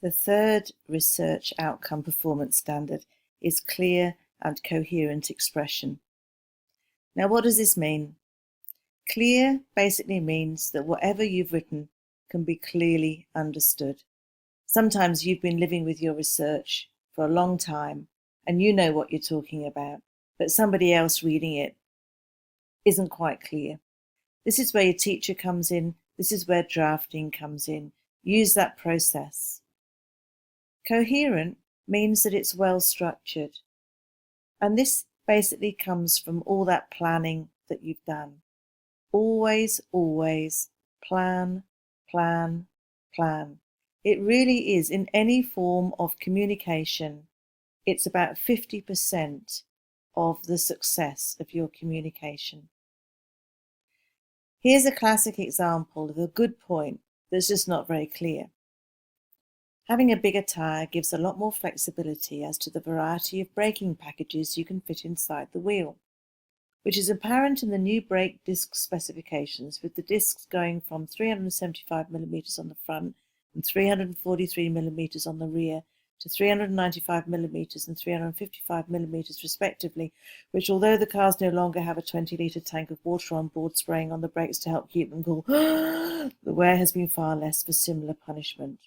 The third research outcome performance standard is clear and coherent expression. Now, what does this mean? Clear basically means that whatever you've written can be clearly understood. Sometimes you've been living with your research for a long time and you know what you're talking about, but somebody else reading it isn't quite clear. This is where your teacher comes in. This is where drafting comes in. Use that process. Coherent means that it's well structured. And this basically comes from all that planning that you've done. Always, always plan, plan, plan. It really is, in any form of communication, it's about 50% of the success of your communication. Here's a classic example of a good point that's just not very clear. Having a bigger tyre gives a lot more flexibility as to the variety of braking packages you can fit inside the wheel, which is apparent in the new brake disc specifications, with the discs going from 375mm on the front and 343mm on the rear to 395mm and 355mm respectively, which, although the cars no longer have a 20-litre tank of water on board spraying on the brakes to help keep them cool, the wear has been far less for similar punishment.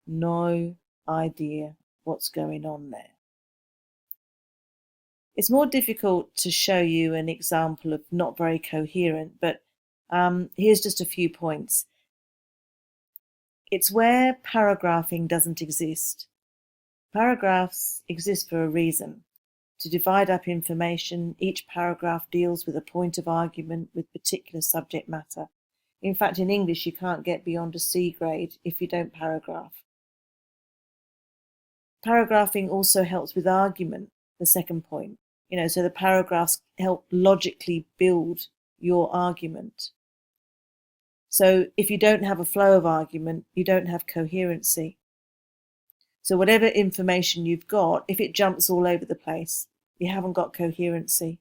No idea what's going on there. It's more difficult to show you an example of not very coherent, but here's just a few points. It's where paragraphing doesn't exist. Paragraphs exist for a reason. To divide up information, each paragraph deals with a point of argument with particular subject matter. In fact, in English, you can't get beyond a C grade if you don't paragraph. Paragraphing also helps with argument, the second point. So the paragraphs help logically build your argument. So if you don't have a flow of argument, you don't have coherency. So whatever information you've got, if it jumps all over the place, you haven't got coherency.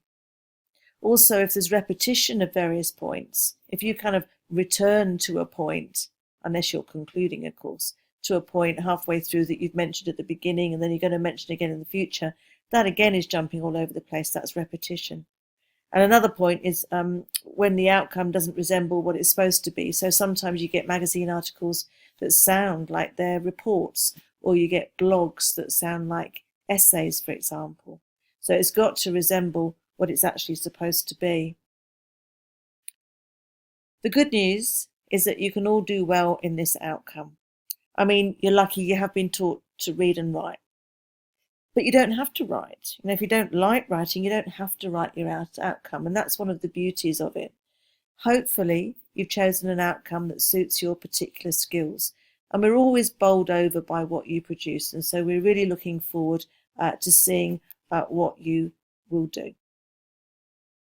Also, if there's repetition of various points, if you kind of return to a point, unless you're concluding, of course, to a point halfway through that you've mentioned at the beginning and then you're going to mention it again in the future, that again is jumping all over the place. That's repetition. And another point is when the outcome doesn't resemble what it's supposed to be. So sometimes you get magazine articles that sound like they're reports, or you get blogs that sound like essays, for example. So it's got to resemble what it's actually supposed to be. The good news is that you can all do well in this outcome. I mean, you're lucky you have been taught to read and write. But you don't have to write. If you don't like writing, you don't have to write your outcome. And that's one of the beauties of it. Hopefully, you've chosen an outcome that suits your particular skills. And we're always bowled over by what you produce. And so we're really looking forward to seeing what you will do.